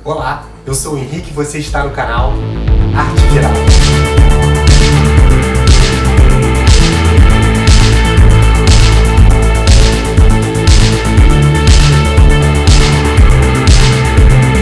Olá, eu sou o Henrique e você está no canal Arte Viral.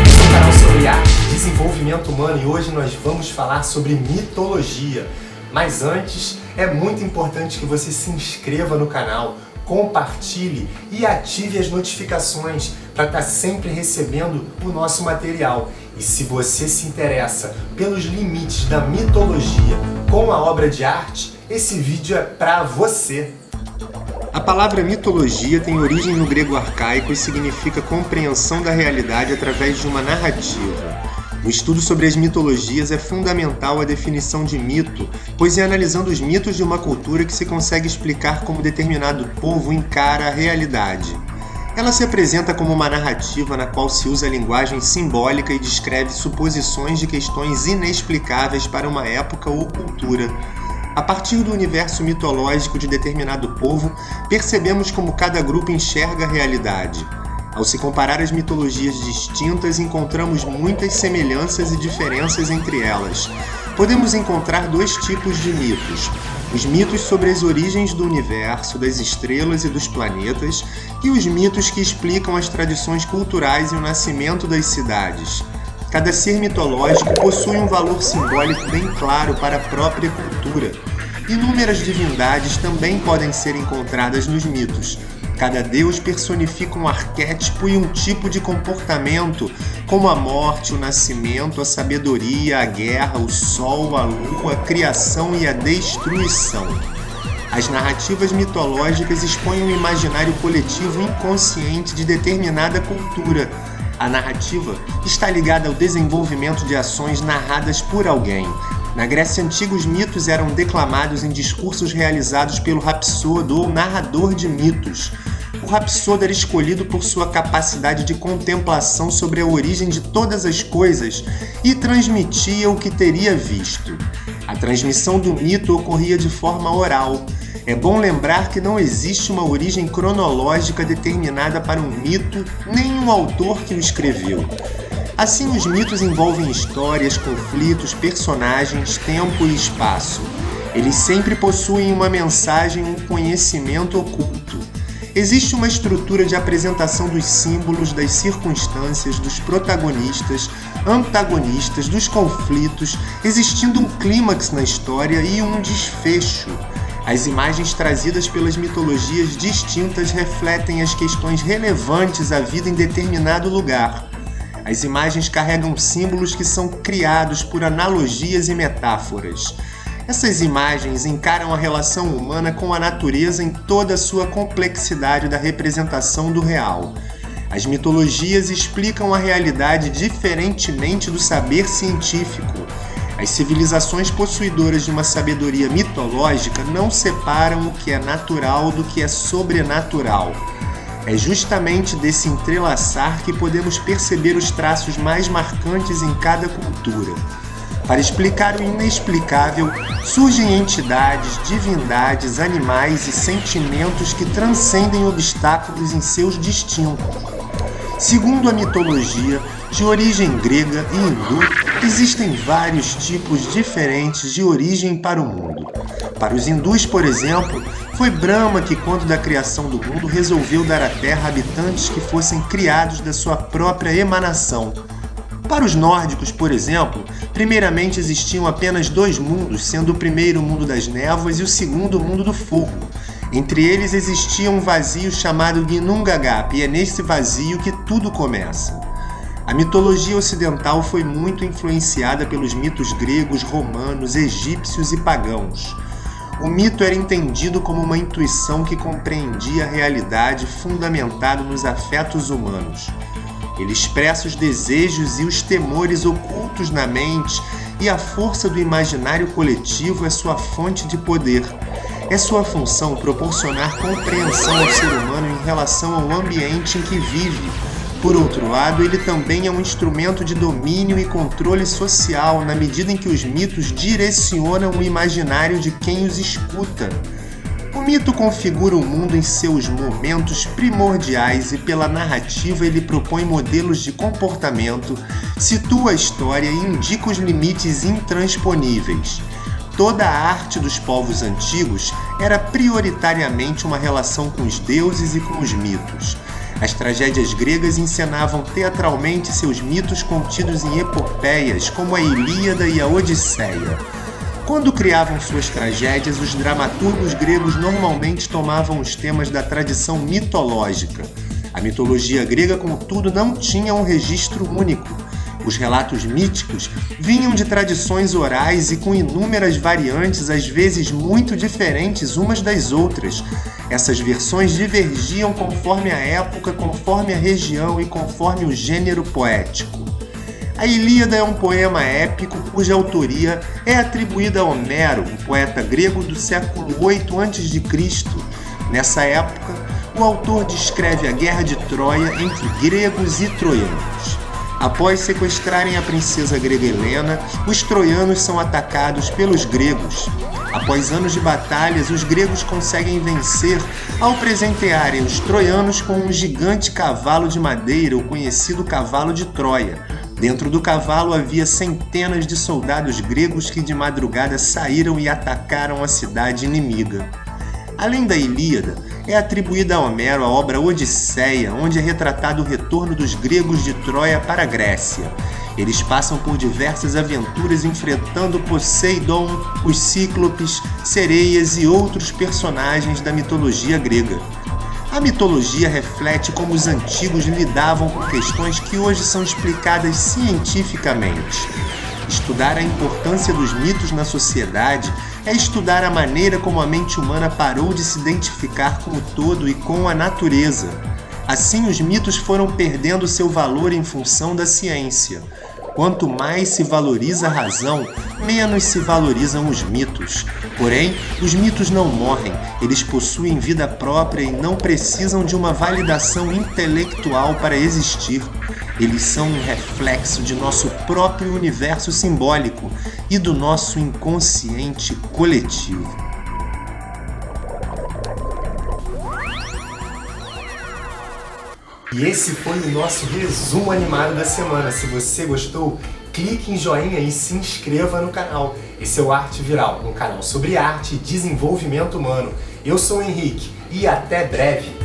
Esse é um canal sobre arte, desenvolvimento humano e hoje nós vamos falar sobre mitologia. Mas antes, é muito importante que você se inscreva no canal, compartilhe e ative as notificações para estar sempre recebendo o nosso material. E se você se interessa pelos limites da mitologia com a obra de arte, esse vídeo é para você. A palavra mitologia tem origem no grego arcaico e significa compreensão da realidade através de uma narrativa. O estudo sobre as mitologias é fundamental à definição de mito, pois é analisando os mitos de uma cultura que se consegue explicar como determinado povo encara a realidade. Ela se apresenta como uma narrativa na qual se usa a linguagem simbólica e descreve suposições de questões inexplicáveis para uma época ou cultura. A partir do universo mitológico de determinado povo, percebemos como cada grupo enxerga a realidade. Ao se comparar as mitologias distintas, encontramos muitas semelhanças e diferenças entre elas. Podemos encontrar dois tipos de mitos: os mitos sobre as origens do universo, das estrelas e dos planetas, e os mitos que explicam as tradições culturais e o nascimento das cidades. Cada ser mitológico possui um valor simbólico bem claro para a própria cultura. Inúmeras divindades também podem ser encontradas nos mitos. Cada deus personifica um arquétipo e um tipo de comportamento, como a morte, o nascimento, a sabedoria, a guerra, o sol, a lua, a criação e a destruição. As narrativas mitológicas expõem um imaginário coletivo inconsciente de determinada cultura. A narrativa está ligada ao desenvolvimento de ações narradas por alguém. Na Grécia Antiga, os mitos eram declamados em discursos realizados pelo rapsodo ou narrador de mitos. O rapsodo era escolhido por sua capacidade de contemplação sobre a origem de todas as coisas e transmitia o que teria visto. A transmissão do mito ocorria de forma oral. É bom lembrar que não existe uma origem cronológica determinada para um mito, nem um autor que o escreveu. Assim, os mitos envolvem histórias, conflitos, personagens, tempo e espaço. Eles sempre possuem uma mensagem, um conhecimento oculto. Existe uma estrutura de apresentação dos símbolos, das circunstâncias, dos protagonistas, antagonistas, dos conflitos, existindo um clímax na história e um desfecho. As imagens trazidas pelas mitologias distintas refletem as questões relevantes à vida em determinado lugar. As imagens carregam símbolos que são criados por analogias e metáforas. Essas imagens encaram a relação humana com a natureza em toda a sua complexidade da representação do real. As mitologias explicam a realidade diferentemente do saber científico. As civilizações possuidoras de uma sabedoria mitológica não separam o que é natural do que é sobrenatural. É justamente desse entrelaçar que podemos perceber os traços mais marcantes em cada cultura. Para explicar o inexplicável, surgem entidades, divindades, animais e sentimentos que transcendem obstáculos em seus destinos. Segundo a mitologia, de origem grega e hindu, existem vários tipos diferentes de origem para o mundo. Para os hindus, por exemplo, foi Brahma que, quando da criação do mundo, resolveu dar à Terra habitantes que fossem criados da sua própria emanação. Para os nórdicos, por exemplo, primeiramente existiam apenas dois mundos, sendo o primeiro o mundo das névoas e o segundo o mundo do fogo. Entre eles existia um vazio chamado Ginnungagap, e é nesse vazio que tudo começa. A mitologia ocidental foi muito influenciada pelos mitos gregos, romanos, egípcios e pagãos. O mito era entendido como uma intuição que compreendia a realidade fundamentado nos afetos humanos. Ele expressa os desejos e os temores ocultos na mente, e a força do imaginário coletivo é sua fonte de poder. É sua função proporcionar compreensão ao ser humano em relação ao ambiente em que vive. Por outro lado, ele também é um instrumento de domínio e controle social, na medida em que os mitos direcionam o imaginário de quem os escuta. O mito configura o mundo em seus momentos primordiais e pela narrativa ele propõe modelos de comportamento, situa a história e indica os limites intransponíveis. Toda a arte dos povos antigos era prioritariamente uma relação com os deuses e com os mitos. As tragédias gregas encenavam teatralmente seus mitos contidos em epopeias como a Ilíada e a Odisseia. Quando criavam suas tragédias, os dramaturgos gregos normalmente tomavam os temas da tradição mitológica. A mitologia grega, contudo, não tinha um registro único. Os relatos míticos vinham de tradições orais e com inúmeras variantes, às vezes muito diferentes umas das outras. Essas versões divergiam conforme a época, conforme a região e conforme o gênero poético. A Ilíada é um poema épico cuja autoria é atribuída a Homero, um poeta grego do século 8 a.C. Nessa época, o autor descreve a guerra de Troia entre gregos e troianos. Após sequestrarem a princesa grega Helena, os troianos são atacados pelos gregos. Após anos de batalhas, os gregos conseguem vencer ao presentearem os troianos com um gigante cavalo de madeira, o conhecido cavalo de Troia. Dentro do cavalo havia centenas de soldados gregos que de madrugada saíram e atacaram a cidade inimiga. Além da Ilíada, é atribuída a Homero a obra Odisseia, onde é retratado o retorno dos gregos de Troia para a Grécia. Eles passam por diversas aventuras enfrentando Poseidon, os cíclopes, sereias e outros personagens da mitologia grega. A mitologia reflete como os antigos lidavam com questões que hoje são explicadas cientificamente. Estudar a importância dos mitos na sociedade é estudar a maneira como a mente humana parou de se identificar com o todo e com a natureza. Assim, os mitos foram perdendo seu valor em função da ciência. Quanto mais se valoriza a razão, menos se valorizam os mitos. Porém, os mitos não morrem, eles possuem vida própria e não precisam de uma validação intelectual para existir. Eles são um reflexo de nosso próprio universo simbólico e do nosso inconsciente coletivo. E esse foi o nosso resumo animado da semana. Se você gostou, clique em joinha e se inscreva no canal. Esse é o Arte Viral, um canal sobre arte e desenvolvimento humano. Eu sou o Henrique e até breve!